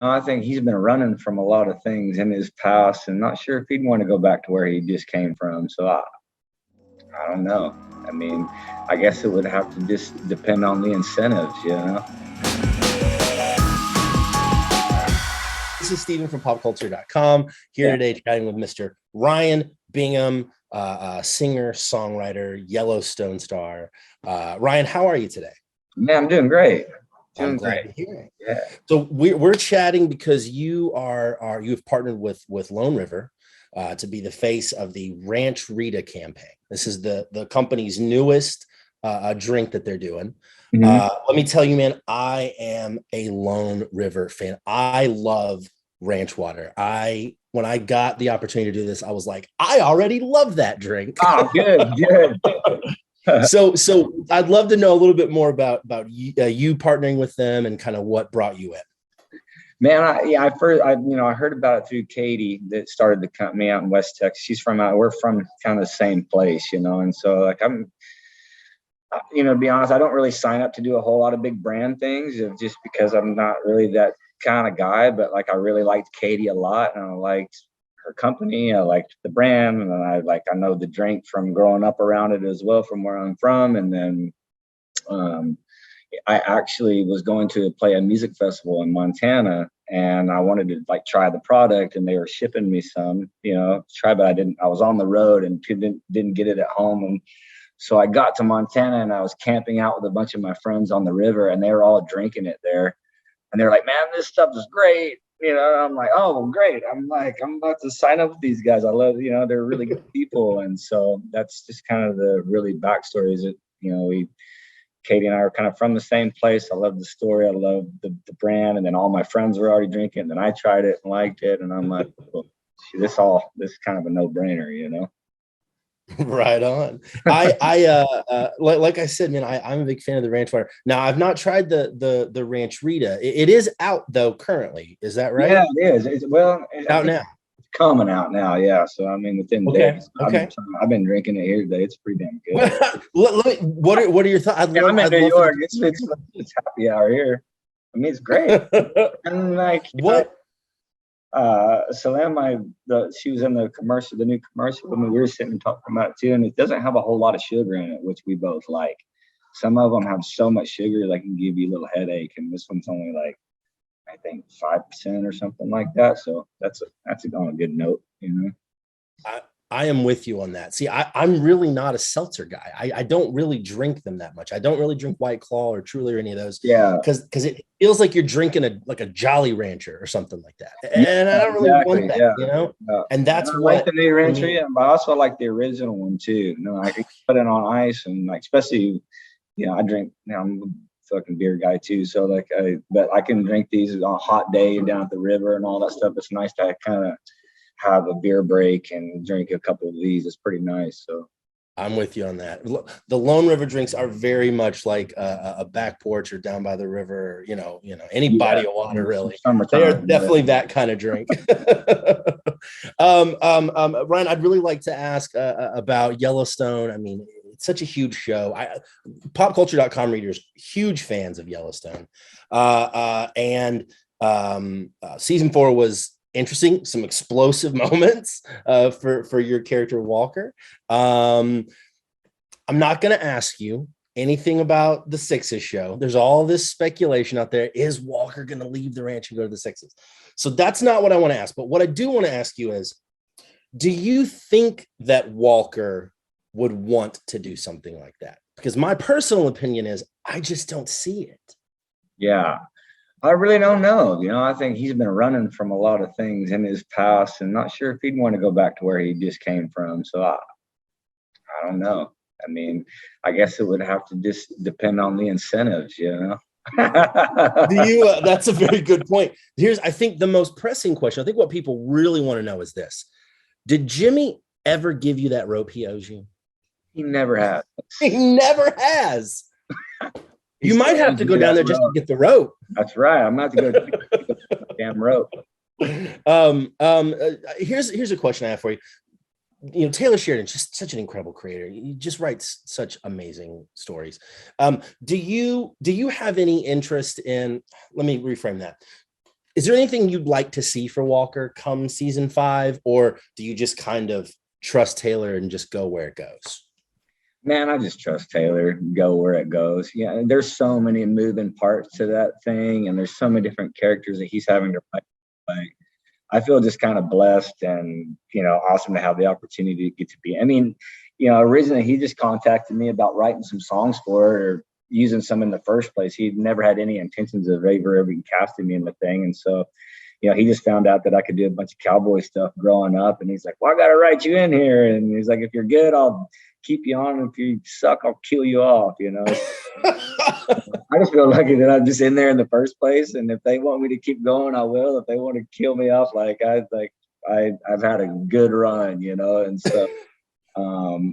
I think he's been running from a lot of things in his past, and not sure if he'd want to go back to where he just came from. So I don't know. I mean, I guess it would have to just depend on the incentives, you know. This is Stephen from PopCulture.com here today chatting with Mr. Ryan Bingham, singer, songwriter, Yellowstone star. Ryan, how are you today? Man, I'm doing great. I'm glad to hear it. Yeah. So we're chatting because you have partnered with Lone River to be the face of the Ranch Rita campaign. This is the company's newest drink that they're doing. Mm-hmm. Let me tell you, man, I am a Lone River fan. I love ranch water. When I got the opportunity to do this, I was like, I already love that drink. Oh, good. So I'd love to know a little bit more about you partnering with them and kind of what brought you in. Man, I heard about it through Katie that started the company out in West Texas. She's we're from kind of the same place, you know, and so like I'm, to be honest, I don't really sign up to do a whole lot of big brand things just because I'm not really that kind of guy, but like I really liked Katie a lot, and I liked her company, I liked the brand, and I know the drink from growing up around it as well from where I'm from. And then I actually was going to play a music festival in Montana, and I wanted to like try the product, and they were shipping me some, try, but I was on the road and didn't get it at home. And so I got to Montana and I was camping out with a bunch of my friends on the river, and they were all drinking it there. And they're like, man, this stuff is great. I'm like, oh, great. I'm about to sign up with these guys. I love, they're really good people. And so that's just kind of the really backstory is that, Katie and I are kind of from the same place. I love the story. I love the brand. And then all my friends were already drinking. And then I tried it and liked it. And I'm like, well, this is kind of a no brainer, Right on. Like I said, man, I'm a big fan of the ranch water. Now I've not tried the Ranch Rita. It is out though currently. Is that right? Yeah, it is. It's out now. It's coming out now. Yeah. So I mean, within days. Okay. I've been drinking it here today. It's pretty damn good. What are your thoughts? I'm in New York. It's happy hour here. I mean, it's great. And like what? Salam, she was in the new commercial. I mean, we were sitting and talking about it too, and it doesn't have a whole lot of sugar in it, which we both like. Some of them have so much sugar that can give you a little headache, and this one's only like, I think 5% or something like that. So that's on a good note, I am with you on that. See, I'm really not a seltzer guy. I don't really drink them that much. I don't really drink White Claw or Truly or any of those. Yeah. Because it feels like you're drinking a Jolly Rancher or something like that. And I don't really want that, Yeah. And that's I like the new Rancher, but I also like the original one too. I could put it on ice and like, especially, I drink, I'm a fucking beer guy too. So like, but I can drink these on a hot day down at the river and all that stuff. It's nice to kind of have a beer break and drink a couple of these. It's pretty nice. So I'm with you on that. The Lone River drinks are very much like a back porch or down by the river, any body of water, really. They are definitely that kind of drink. Ryan, I'd really like to ask about Yellowstone. I mean, it's such a huge show. PopCulture.com readers, huge fans of Yellowstone. And season 4 was interesting, some explosive moments for your character Walker. I'm not going to ask you anything about the Sixes show. There's all this speculation out there. Is Walker going to leave the ranch and go to the Sixes? So that's not what I want to ask. But what I do want to ask you is, do you think that Walker would want to do something like that? Because my personal opinion is I just don't see it. Yeah. I really don't know. I think he's been running from a lot of things in his past, and not sure if he'd want to go back to where he just came from. So I don't know. I mean, I guess it would have to just depend on the incentives, That's a very good point. I think the most pressing question. I think what people really want to know is this: did Jimmy ever give you that rope he owes you? He never has. He never has. You might have to go down there just to get the rope. That's right. I'm not to go get the damn rope. Here's a question I have for you. Taylor Sheridan, just such an incredible creator. He just writes such amazing stories. Do you have any interest in? Let me reframe that. Is there anything you'd like to see for Walker come season 5, or do you just kind of trust Taylor and just go where it goes? Man, I just trust Taylor, go where it goes. Yeah, and there's so many moving parts to that thing, and there's so many different characters that he's having to play. I feel just kind of blessed and, awesome to have the opportunity to get to be. I mean, originally he just contacted me about writing some songs for it or using some in the first place. He'd never had any intentions of ever casting me in the thing. And so, he just found out that I could do a bunch of cowboy stuff growing up. And he's like, well, I got to write you in here. And he's like, if you're good, I'll keep you on. If you suck, I'll kill you off, I just feel lucky that I'm just in there in the first place. And if they want me to keep going, I will. If they want to kill me off, I've had a good run, and so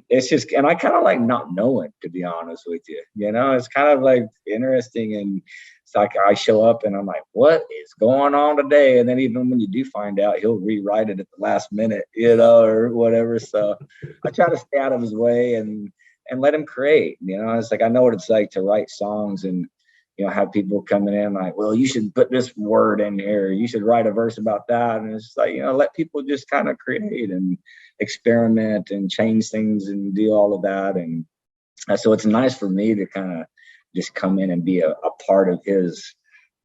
it's just, and I kind of like not knowing, to be honest with you, it's kind of like interesting. And it's like I show up and I'm like, what is going on today? And then even when you do find out, he'll rewrite it at the last minute, or whatever. So I try to stay out of his way and let him create. It's like I know what it's like to write songs and have people coming in like, well, you should put this word in here, you should write a verse about that. And it's like, let people just kind of create and experiment and change things and do all of that. And so it's nice for me to kind of just come in and be a part of his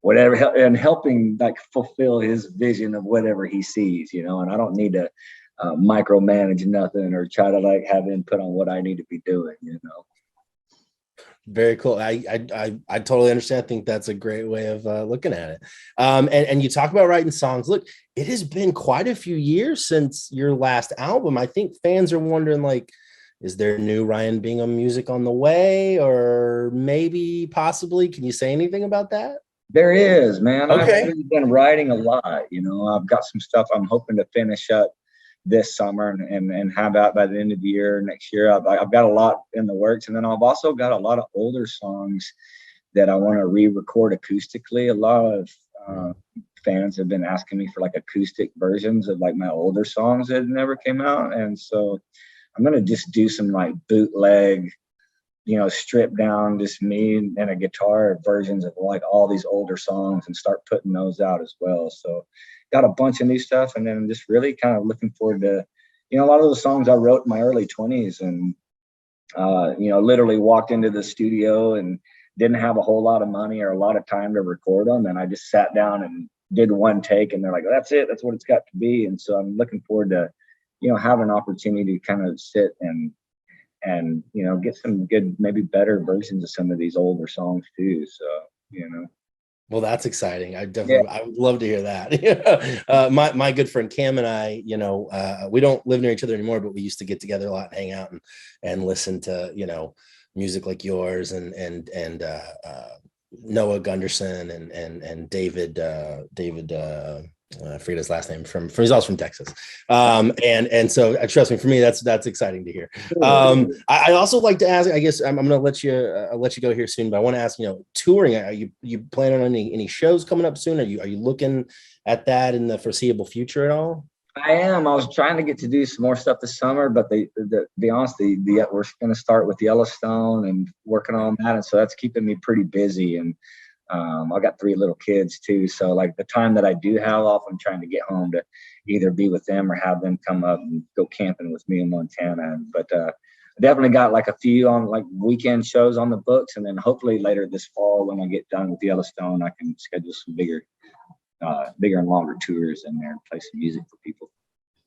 whatever, and helping like fulfill his vision of whatever he sees, and I don't need to micromanage nothing or try to like have input on what I need to be doing. Very cool. I totally understand. I think that's a great way of looking at it. And you talk about writing songs. Look, it has been quite a few years since your last album. I think fans are wondering, like, is there new Ryan Bingham music on the way, or maybe possibly? Can you say anything about that? There is, man. Okay. I've really been writing a lot. I've got some stuff I'm hoping to finish up this summer and have out by the end of the year next year. I've got a lot in the works, and then I've also got a lot of older songs that I want to re-record acoustically. A lot of fans have been asking me for like acoustic versions of like my older songs that never came out, and so I'm gonna just do some like bootleg, stripped down, just me and a guitar versions of like all these older songs and start putting those out as well. So got a bunch of new stuff, and then just really kind of looking forward to, a lot of those songs I wrote in my early 20s and, literally walked into the studio and didn't have a whole lot of money or a lot of time to record them. And I just sat down and did one take, and they're like, that's it. That's what it's got to be. And so I'm looking forward to, have an opportunity to kind of sit and get some good, maybe better versions of some of these older songs too. So, Well, that's exciting. I would love to hear that. My good friend Cam and I, we don't live near each other anymore, but we used to get together a lot and hang out and listen to, music like yours and Noah Gunderson and David, I forget his last name he's also from Texas. And so trust me, for me, that's exciting to hear. I also like to ask, I guess I'm going to let you go here soon, but I want to ask, touring, are you planning on any shows coming up soon? Are you looking at that in the foreseeable future at all? I am. I was trying to get to do some more stuff this summer, but to be honest, we're going to start with Yellowstone and working on that. And so that's keeping me pretty busy. And I got 3 little kids too. So like the time that I do have off, I'm trying to get home to either be with them or have them come up and go camping with me in Montana. But definitely got like a few on like weekend shows on the books. And then hopefully later this fall, when I get done with Yellowstone, I can schedule some bigger and longer tours in there and play some music for people.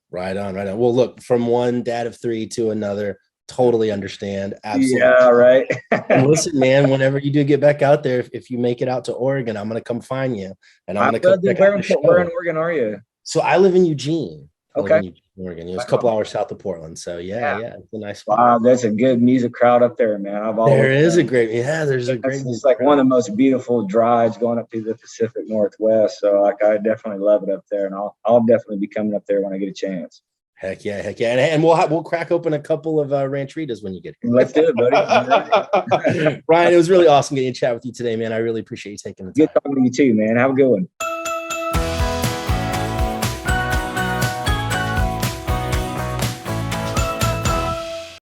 Right on. Well, look, from one dad of 3 to another, totally understand. Absolutely. Yeah, right. Listen, man, whenever you do get back out there, if you make it out to Oregon, I'm going to come find you. And I'm going to come check out the show. Where in Oregon are you? So I live in Eugene. Okay. Oregon. It's a couple hours south of Portland. So yeah, it's a nice spot. Wow, there's a good music crowd up there, man. There's a great. It's like one of the most beautiful drives going up to the Pacific Northwest. So like I definitely love it up there, and I'll definitely be coming up there when I get a chance. Heck yeah. And we'll crack open a couple of rancheritas when you get here. Let's do it, buddy. Ryan, it was really awesome getting to chat with you today, man. I really appreciate you taking the time. Good talking to you too, man. Have a good one.